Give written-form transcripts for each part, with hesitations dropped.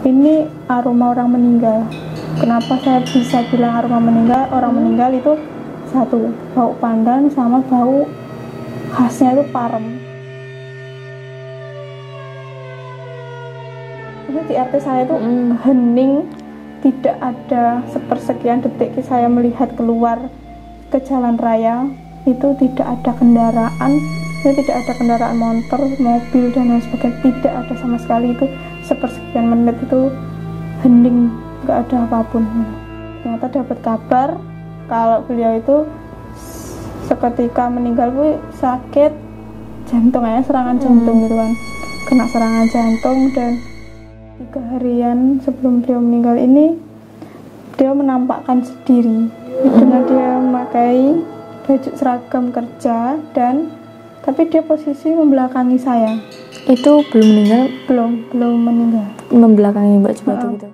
ini aroma orang meninggal. Kenapa saya bisa bilang aroma meninggal? Orang meninggal itu satu, bau pandan sama bau khasnya itu parem. Itu di RT saya itu hening, tidak ada sepersekian detik saya melihat keluar ke jalan raya, itu tidak ada kendaraan, itu tidak ada kendaraan motor, mobil dan lain sebagainya, tidak ada sama sekali. Itu sepersekian menit itu hening, nggak ada apapun. Ternyata dapat kabar kalau beliau itu seketika meninggal sakit jantung, serangan jantung gitu kan, kena serangan jantung. Dan 3 harian sebelum beliau meninggal ini dia menampakkan diri dengan dia memakai baju seragam kerja, dan tapi dia posisi membelakangi saya. Itu belum meninggal? Belum meninggal. Membelakangi Mbak Jubatu gitu.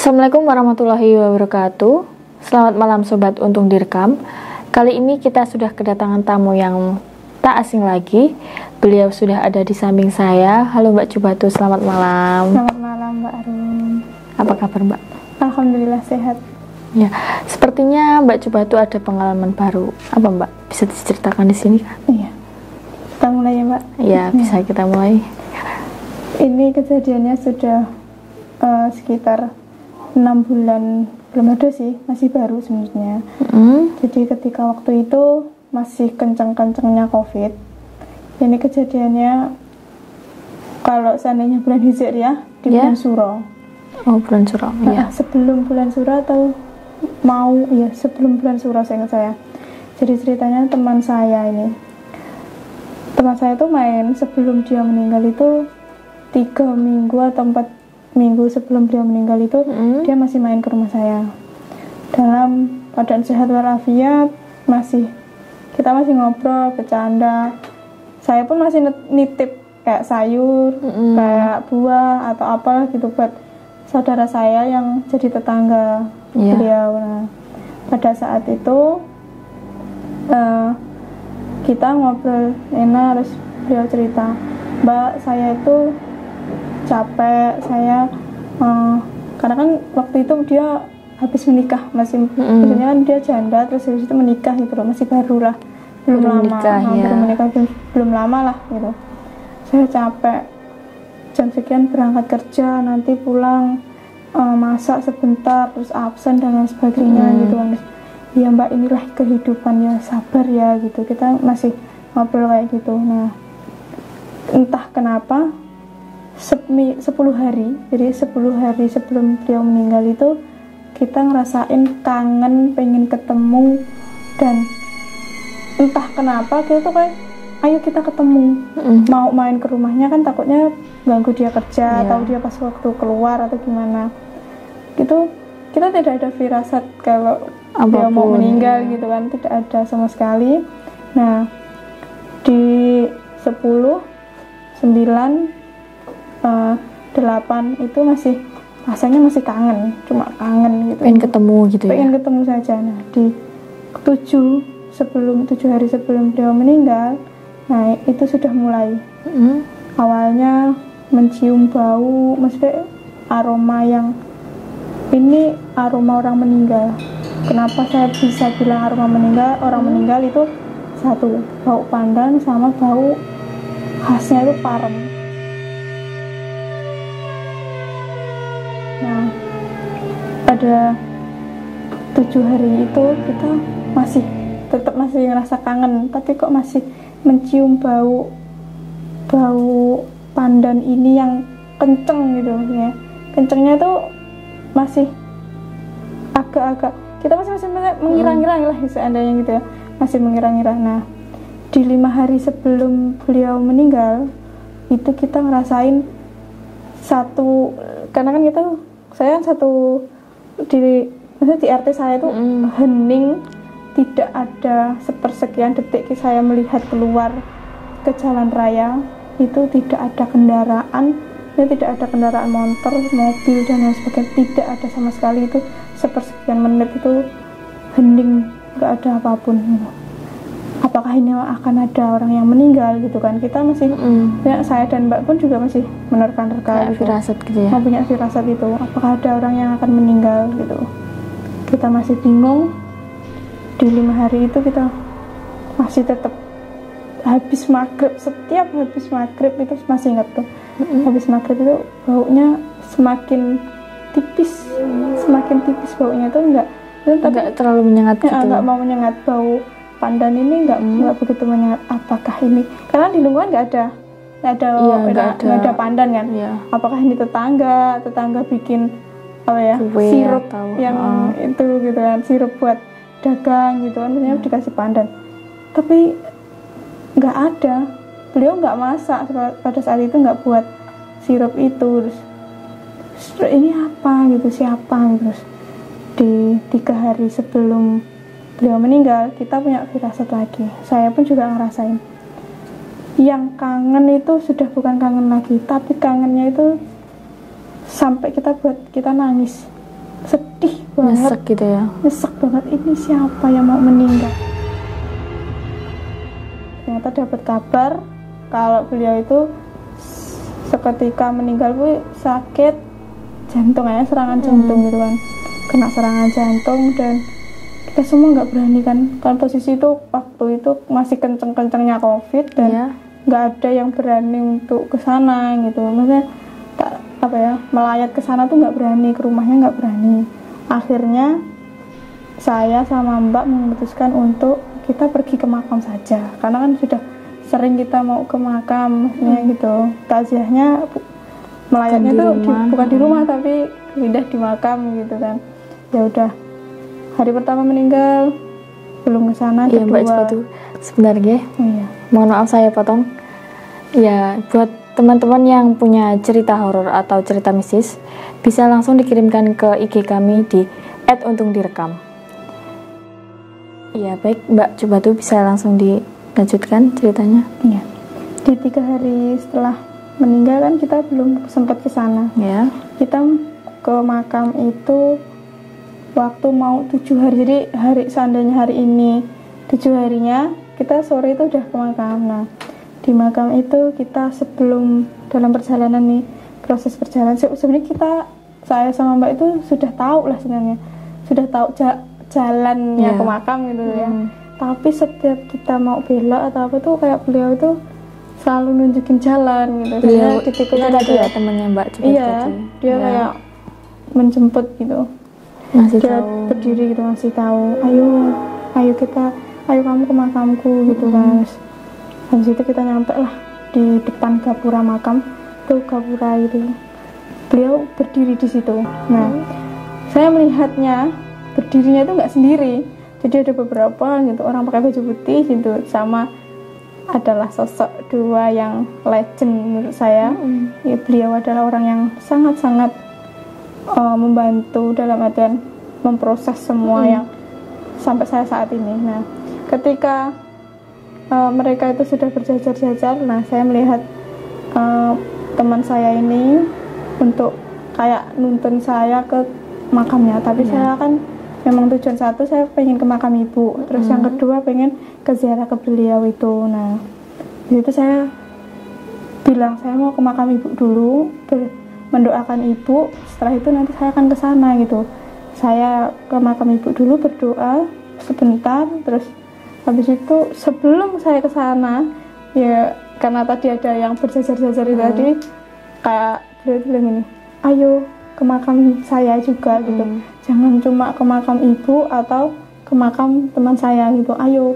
Assalamualaikum warahmatullahi wabarakatuh. Selamat malam sobat Untung Direkam. Kali ini kita sudah kedatangan tamu yang tak asing lagi. Beliau sudah ada di samping saya. Halo Mbak Jubatu, selamat malam. Selamat malam Mbak Arum. Apa kabar Mbak? Alhamdulillah sehat. Ya, sepertinya Mbak Jubatu ada pengalaman baru. Apa Mbak? Bisa diceritakan di sini kan? Iya. Kita mulai ya Mbak? Iya, bisa kita mulai. Ini kejadiannya sudah sekitar 6 bulan, belum ada sih, masih baru sebenarnya. Jadi ketika waktu itu masih kencang-kencangnya COVID. Ini kejadiannya kalau seandainya bulan Hijriah di bulan Suro. Oh, bulan Suro. Iya. Sebelum bulan Suro atau sebelum bulan Suro seingat saya. Jadi ceritanya teman saya itu main sebelum dia meninggal itu 3 minggu atau 4 minggu sebelum beliau meninggal itu dia masih main ke rumah saya dalam keadaan sehat walafiat, kita masih ngobrol, bercanda. Saya pun masih nitip kayak sayur, kayak buah atau apa gitu buat saudara saya yang jadi tetangga beliau. Nah, pada saat itu kita ngobrol enak, terus beliau cerita, "Mbak, saya itu capek, saya karena kan waktu itu dia habis menikah, maksudnya kan dia janda terus habis itu menikah gitu loh, masih baru lah, belum lama, belum lama lah gitu. Saya capek, jam sekian berangkat kerja, nanti pulang masak sebentar, terus absen dan lain sebagainya gitu kan. Ya Mbak, inilah kehidupan, ya sabar ya gitu." Kita masih ngobrol kayak gitu. Nah, entah kenapa 10 hari, jadi 10 hari sebelum beliau meninggal itu kita ngerasain kangen, pengen ketemu, dan entah kenapa kita tuh kayak ayo kita ketemu, mau main ke rumahnya kan takutnya ganggu dia kerja atau dia pas waktu keluar atau gimana gitu. Kita tidak ada firasat kalau dia mau meninggal gitu kan, tidak ada sama sekali. Nah, di 10, 9, 8 itu rasanya masih kangen, cuma kangen gitu, pengen ketemu gitu ya, pengen ketemu saja. Nah, di 7 hari sebelum beliau meninggal, nah itu sudah mulai awalnya mencium bau, maksudnya aroma yang ini aroma orang meninggal. Kenapa saya bisa bilang aroma meninggal? Orang meninggal itu satu, bau pandan sama bau khasnya itu parem. Nah, pada 7 hari itu kita tetap masih ngerasa kangen, tapi kok masih mencium bau pandan ini yang kenceng gitu ya. Kencengnya tuh masih agak-agak, kita masih mengira-ngira lah seandainya gitu ya, masih mengira-ngira. Nah, di 5 hari sebelum beliau meninggal itu kita ngerasain satu, karena kan saya satu maksudnya di RT saya itu hening, tidak ada sepersekian detik saya melihat keluar ke jalan raya itu tidak ada kendaraan, tidak ada kendaraan motor, mobil dan lain sebagainya, tidak ada sama sekali. Itu sepersekian menit itu hening, nggak ada apapun gitu. Apakah ini akan ada orang yang meninggal gitu kan, kita masih ya, saya dan Mbak pun juga masih menerka-nerka gitu. Firasat gitu ya, punya firasat itu, apakah ada orang yang akan meninggal gitu. Kita masih bingung. Di 5 hari itu kita masih tetap habis maghrib, setiap habis maghrib itu masih ingat tuh, habis maghrib itu baunya semakin tipis baunya itu enggak terlalu menyengat gitu. Enggak mau menyengat, bau pandan ini enggak begitu menyengat. Apakah ini karena di lingkungan enggak ada pandan kan? Iya. Apakah ini tetangga bikin apa ya, kue sirup atau, yang itu gitu kan, sirup buat dagang gitu kan, maksudnya dikasih pandan. Tapi nggak ada, beliau nggak masak pada saat itu, nggak buat sirup itu. Terus ini apa gitu, siapa gitu. Terus di 3 hari sebelum beliau meninggal kita punya firasat lagi, saya pun juga ngerasain yang kangen itu sudah bukan kangen lagi, tapi kangennya itu sampai buat kita nangis, sedih banget, nyesek gitu ya, nyesek banget, ini siapa yang mau meninggal. Ternyata dapat kabar kalau beliau itu seketika meninggal pun sakit jantung ya, serangan jantung gitu kan, kena serangan jantung. Dan kita semua nggak berani kan posisi itu waktu itu masih kenceng-kencengnya COVID dan nggak ada yang berani untuk ke sana gitu, maksudnya melayat ke sana tuh nggak berani, ke rumahnya nggak berani. Akhirnya saya sama Mbak memutuskan untuk kita pergi ke makam saja, karena kan sudah sering kita mau ke makam, maksudnya gitu. Takziahnya melayatnya tuh bukan di rumah tapi pindah di makam gitu kan. Ya udah, hari pertama meninggal belum ke sana. Iya Mbak, coba tuh sebenarnya. Mohon maaf saya potong. Ya, buat teman-teman yang punya cerita horor atau cerita mistis bisa langsung dikirimkan ke IG kami di @untungdirekam. Iya baik Mbak, coba tuh bisa langsung dilanjutkan ceritanya. Iya, di 3 hari setelah meninggal kan kita belum sempat ke sana ya. Kita ke makam itu waktu mau 7 hari, jadi seandainya hari ini 7 harinya, kita sore itu udah ke makam. Nah di makam itu kita sebelum dalam perjalanan nih, proses perjalanan sebenarnya saya sama Mbak itu sudah tahu lah sebenarnya, sudah tahu jalannya ke makam gitu ya. Tapi setiap kita mau belok atau apa tuh kayak beliau itu selalu nunjukin jalan gitu. Beliau itu tadi ya temannya Mbak juga. Iya, dia kayak menjemput gitu. Masih dia tahu. Berdiri gitu, masih tahu. Ayo kamu ke makamku gitu kan. Habis itu kita nyampe lah di depan gapura makam, tuh gapura itu. Beliau berdiri di situ. Nah, saya melihatnya berdirinya itu nggak sendiri. Jadi ada beberapa gitu orang pakai baju putih gitu, sama adalah sosok 2 yang legend menurut saya. Ya, beliau adalah orang yang sangat-sangat membantu dalam artian memproses semua yang sampai saya saat ini. Nah, ketika mereka itu sudah berjajar-jajar, nah saya melihat teman saya ini untuk kayak nuntun saya ke makamnya. Tapi saya kan memang tujuan satu, saya pengen ke makam ibu, terus yang kedua pengen ke ziarah ke beliau itu. Nah di situ saya bilang saya mau ke makam ibu dulu, mendoakan ibu, setelah itu nanti saya akan ke sana gitu. Saya ke makam ibu dulu, berdoa sebentar, terus habis itu sebelum saya ke sana ya, karena tadi ada yang berjajar-jajar itu tadi, kayak beliau bilang gini, ayo ke makam saya juga gitu, jangan cuma ke makam ibu atau ke makam teman saya gitu, ayo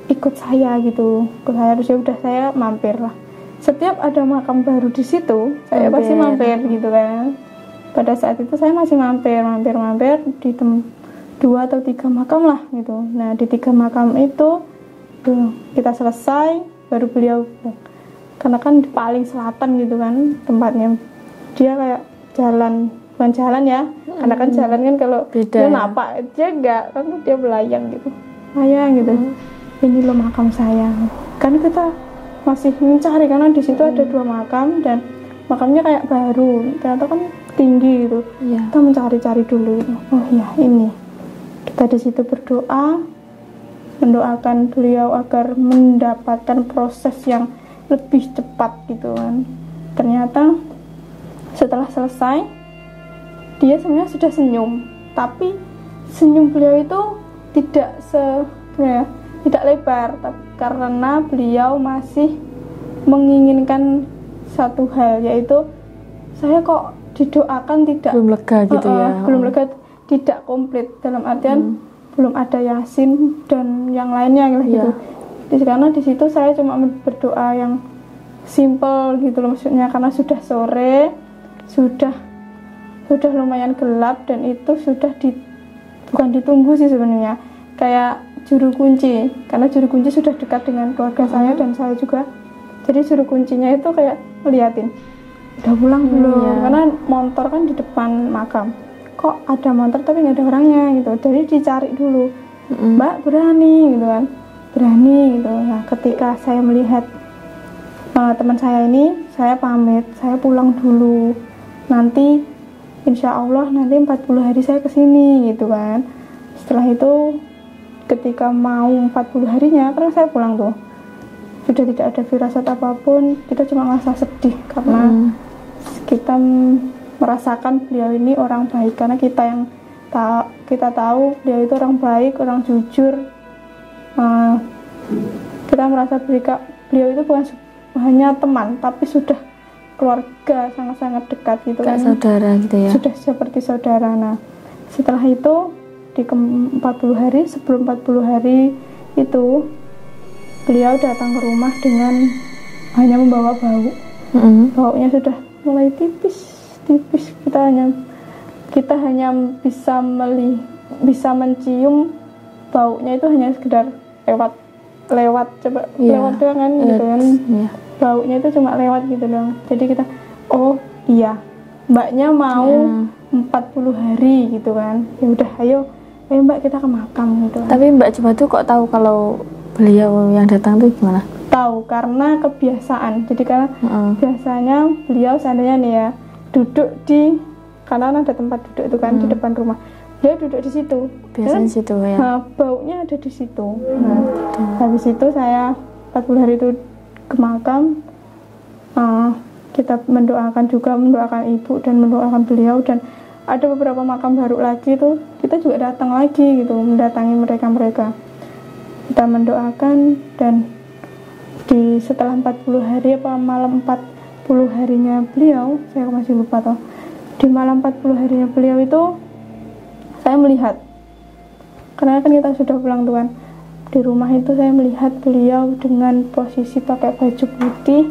ikut saya gitu, ikut saya. Terus ya udah, saya mampir lah. Setiap ada makam baru di situ saya pasti mampir gitu kan. Pada saat itu saya masih mampir di 2 atau 3 makam lah gitu. Nah di 3 makam itu kita selesai baru beliau, karena kan di paling selatan gitu kan tempatnya, dia kayak jalan, bukan jalan ya, karena kan jalan kan kalau beda, dia napak dia enggak kan, dia melayang gitu, ini loh makam saya. Kan kita masih mencari karena di situ ada 2 makam dan makamnya kayak baru, ternyata kan tinggi gitu. Kita mencari-cari dulu, oh ya ini. Kita di situ berdoa, mendoakan beliau agar mendapatkan proses yang lebih cepat gitu kan. Ternyata setelah selesai dia sebenarnya sudah senyum, tapi senyum beliau itu tidak tidak lebar, karena beliau masih menginginkan satu hal, yaitu saya kok didoakan tidak belum lega gitu ya. Belum lega, tidak komplit, dalam artian belum ada Yasin dan yang lainnya gitu. Karena di situ saya cuma berdoa yang simple gitu loh, maksudnya karena sudah sore, sudah lumayan gelap, dan itu sudah bukan ditunggu sih sebenarnya, kayak juru kunci, karena juru kunci sudah dekat dengan keluarga saya dan saya juga, jadi juru kuncinya itu kayak ngeliatin udah pulang belum, karena motor kan di depan makam, kok ada motor tapi nggak ada orangnya gitu, jadi dicari dulu. Mbak berani gitu kan, berani gitu. Nah ketika saya melihat teman saya ini, saya pamit, saya pulang dulu, nanti insya Allah nanti 40 hari saya kesini gitu kan. Setelah itu ketika mau 40 harinya, karena saya pulang tuh sudah tidak ada firasat apapun, kita cuma merasa sedih karena kita merasakan beliau ini orang baik, karena kita tahu beliau itu orang baik, orang jujur. Kita merasa beliau itu bukan hanya teman, tapi sudah keluarga, sangat-sangat dekat gitu kan, saudara gitu ya, sudah seperti saudara. Nah setelah itu di 40 hari, sebelum 40 hari itu beliau datang ke rumah dengan hanya membawa bau. Baunya sudah mulai tipis. Kita hanya bisa mencium baunya itu hanya sekedar lewat doang kan gitu kan. Baunya itu cuma lewat gitu doang. Jadi kita, oh iya, mbaknya mau 40 hari gitu kan. Ya udah, ayo mbak kita ke makam gitu. Tapi Mbak Coba tuh kok tahu kalau beliau yang datang tuh gimana? Tahu karena kebiasaan. Jadi karena biasanya beliau seandainya nih ya duduk di, karena ada tempat duduk itu kan di depan rumah, dia duduk di situ. Biasanya situ ya. Nah, baunya ada di situ. Nah, habis itu saya 40 hari itu ke makam. Kita mendoakan ibu dan mendoakan beliau, dan ada beberapa makam baru lagi tuh kita juga datang lagi gitu, mendatangi mereka. Kita mendoakan, dan setelah 40 hari apa malam 40 harinya beliau, saya masih lupa toh, di malam 40 harinya beliau itu saya melihat, karena kan kita sudah pulang tuh kan, di rumah itu saya melihat beliau dengan posisi pakai baju putih.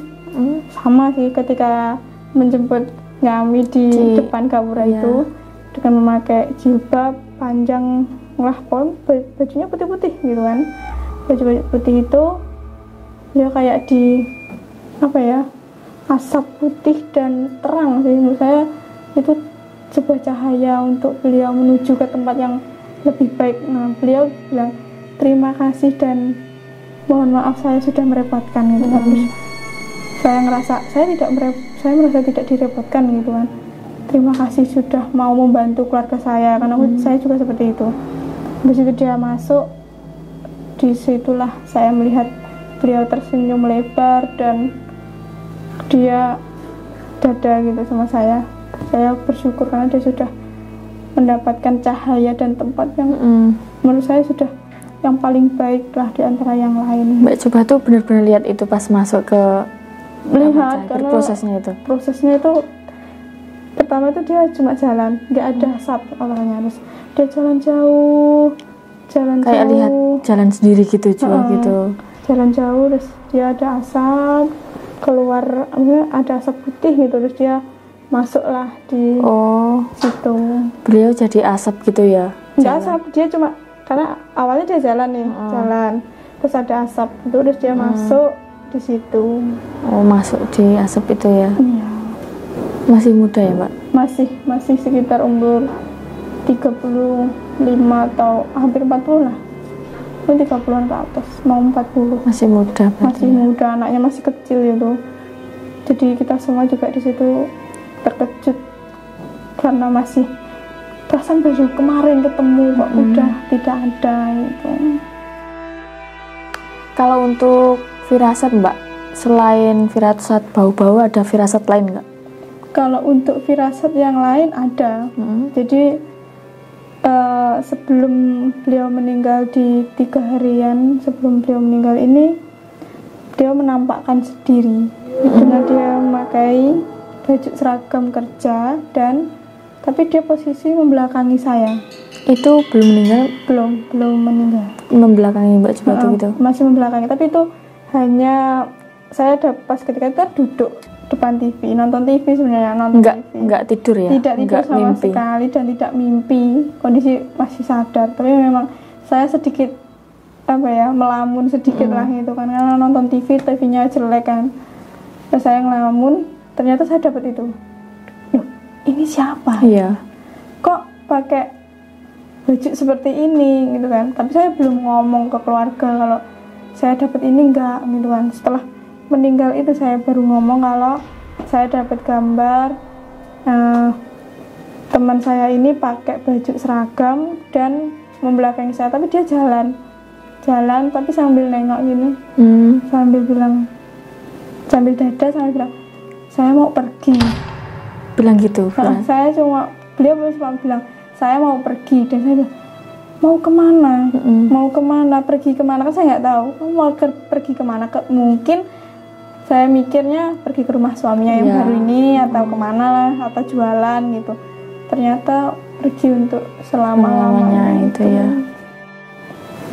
Sama sih ketika menjemput kami di depan gapura itu, dengan memakai jilbab panjang lah, bajunya putih-putih gitu kan. Baju putih itu dia kayak di asap putih dan terang sih, menurut saya itu sebuah cahaya untuk beliau menuju ke tempat yang lebih baik. Nah beliau bilang terima kasih dan mohon maaf saya sudah merepotkan gitu kan. Terus saya merasa tidak direpotkan gitu kan. Terima kasih sudah mau membantu keluarga saya, karena saya juga seperti itu. Habis itu dia masuk, disitulah saya melihat beliau tersenyum lebar dan dia dada gitu sama saya. Saya bersyukur karena dia sudah mendapatkan cahaya dan tempat yang menurut saya sudah yang paling baik lah di antara yang lain. Mbak Coba tuh benar-benar lihat itu pas masuk ke melihat, karena prosesnya itu pertama itu dia cuma jalan, nggak ada asap awalnya, terus dia jalan jauh kayak lihat jalan sendiri gitu juga gitu, jalan jauh, terus dia ada asap keluar, ada asap putih gitu, terus dia masuklah di situ. Beliau jadi asap gitu ya? Nggak asap, dia cuma karena awalnya dia jalan nih, jalan, terus ada asap itu, terus dia masuk di situ. Oh, masuk di asap itu ya. Iya. Masih muda ya, Mbak? Masih sekitar umur 35 atau hampir 40 lah. Itu 30-an ke atas, mau 40. Masih muda berarti. Masih muda, anaknya masih kecil itu. Jadi kita semua juga di situ terkejut karena masih perasaan baru kemarin ketemu kok udah tidak ada itu. Kalau untuk firasat, Mbak, selain firasat bau-bau ada firasat lain nggak? Kalau untuk firasat yang lain ada. Jadi sebelum beliau meninggal di 3 harian sebelum beliau meninggal ini, dia menampakkan sendiri dengan dia memakai baju seragam kerja tapi dia posisi membelakangi saya. Itu belum meninggal? Belum meninggal. Membelakangi Mbak Jubatu gitu? Masih membelakangi, tapi itu hanya saya ada pas ketika itu duduk depan TV, nonton TV sebenarnya, Enggak tidur ya? Tidak tidur sama mimpi sekali dan tidak mimpi, kondisi masih sadar, tapi memang saya sedikit melamun sedikit lah gitu kan, karena nonton TV-nya jelek kan. Terus saya ngelamun, ternyata saya dapat itu. Loh, ini siapa? Iya. Kok pakai baju seperti ini gitu kan. Tapi saya belum ngomong ke keluarga kalau saya dapat ini enggak gitu kan. Setelah meninggal itu saya baru ngomong kalau saya dapat gambar teman saya ini pakai baju seragam dan membelakangi saya, tapi dia jalan tapi sambil nengok gini, sambil dada sambil bilang saya mau pergi, bilang gitu. Beliau cuma bilang saya mau pergi, dan saya bilang mau kemana, pergi kemana, kan saya nggak tahu mau pergi kemana. Mungkin saya mikirnya pergi ke rumah suaminya yang baru ini atau kemana lah, atau jualan gitu. Ternyata pergi untuk selama-lamanya itu ya.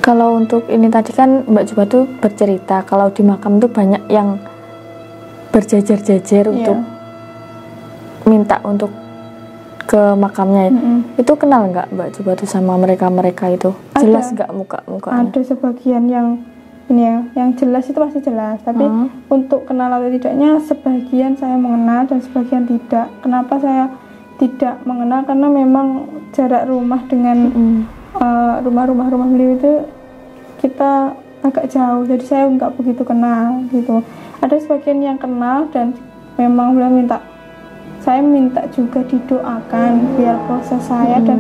Kalau untuk ini tadi kan Mbak Jubatu bercerita kalau di makam tuh banyak yang berjajar-jajar untuk minta untuk ke makamnya. Itu kenal nggak Mbak Jubatu sama mereka itu? Jelas nggak muka-mukanya? Ada sebagian yang ini ya, yang jelas itu masih jelas, tapi untuk kenal atau tidaknya sebagian saya mengenal dan sebagian tidak. Kenapa saya tidak mengenal? Karena memang jarak rumah dengan rumah beliau itu kita agak jauh, jadi saya nggak begitu kenal gitu. Ada sebagian yang kenal dan memang beliau saya minta juga didoakan biar proses saya dan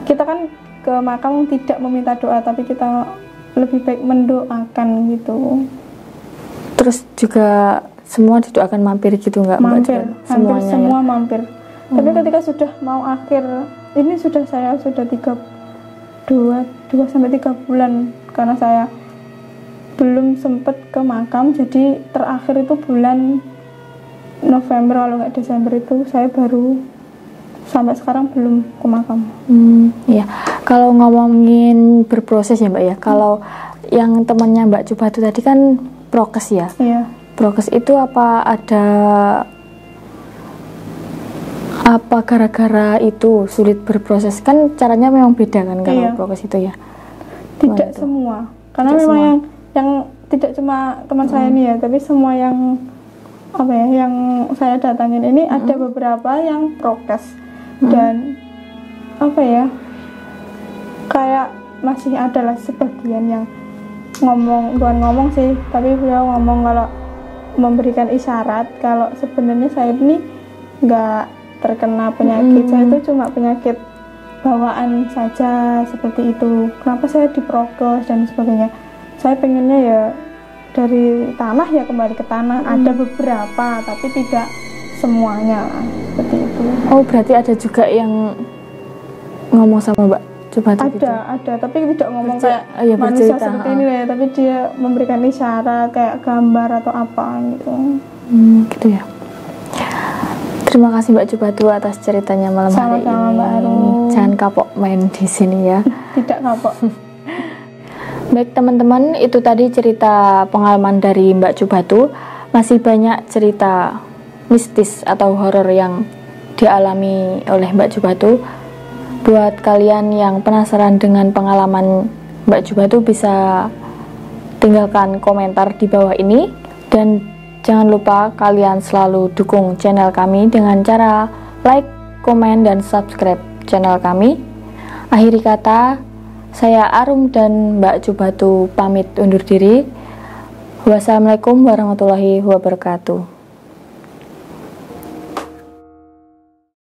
kita kan ke makam tidak meminta doa, tapi kita lebih baik mendoakan gitu. Terus juga semua didoakan mampir gitu nggak? Mampir, hampir semua ya? Mampir. Tapi ketika sudah mau akhir, ini saya sudah 2 sampai 3 bulan karena saya belum sempat ke makam, jadi terakhir itu bulan November kalau nggak Desember itu saya baru, sampai sekarang belum ke makam. Ya, kalau ngomongin berproses ya Mbak ya, kalau yang temannya Mbak Jubatu tadi kan prokes ya. Iya. Prokes itu apa gara-gara itu sulit berproses? Kan caranya memang beda kan kalau prokes itu ya. Tidak semua, karena memang yang tidak cuma teman saya ini ya, tapi semua yang yang saya datangin ini ada beberapa yang prokes. Dan kayak masih ada lah sebagian yang bukan ngomong sih, tapi beliau ngomong kalau memberikan isyarat kalau sebenarnya saya ini nggak terkena penyakit, saya itu cuma penyakit bawaan saja seperti itu. Kenapa saya diprokes dan sebagainya? Saya pengennya ya dari tanah ya kembali ke tanah. Ada beberapa tapi tidak semuanya seperti itu. Oh, berarti ada juga yang ngomong sama Mbak Jubatu gitu? Ada, tapi tidak ngomong kayak manusia seperti ini ya, tapi dia memberikan isyarat kayak gambar atau apa gitu. Gitu ya. Terima kasih Mbak Jubatu atas ceritanya malam hari ini. Mbak Aru. Jangan kapok main di sini ya. Tidak kapok. Baik teman-teman, itu tadi cerita pengalaman dari Mbak Jubatu. Masih banyak cerita mistis atau horor yang dialami oleh Mbak Jubatu. Buat kalian yang penasaran dengan pengalaman Mbak Jubatu bisa tinggalkan komentar di bawah ini, dan jangan lupa kalian selalu dukung channel kami dengan cara like, komen, dan subscribe channel kami. Akhiri kata, saya Arum dan Mbak Jubatu pamit undur diri. Wassalamualaikum warahmatullahi wabarakatuh.